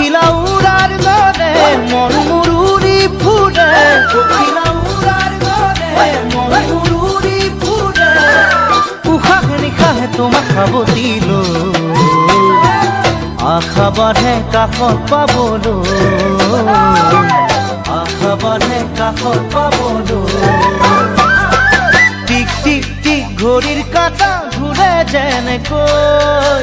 পখিলা উড়ার দরে মন মুরুরি ফুরে, পখিলা উড়ার দরে মন মুরুরি ফুরে। উশাহে নিশাহে তোমাক খাব দিল, আশা বাঢ়ে কাষত পাবলৈ, আশা বাঢ়ে কাষত পাবলৈ। টিক টিক টিক ঘড়ীৰ কাঁটা ঘূৰে যেনেকৈ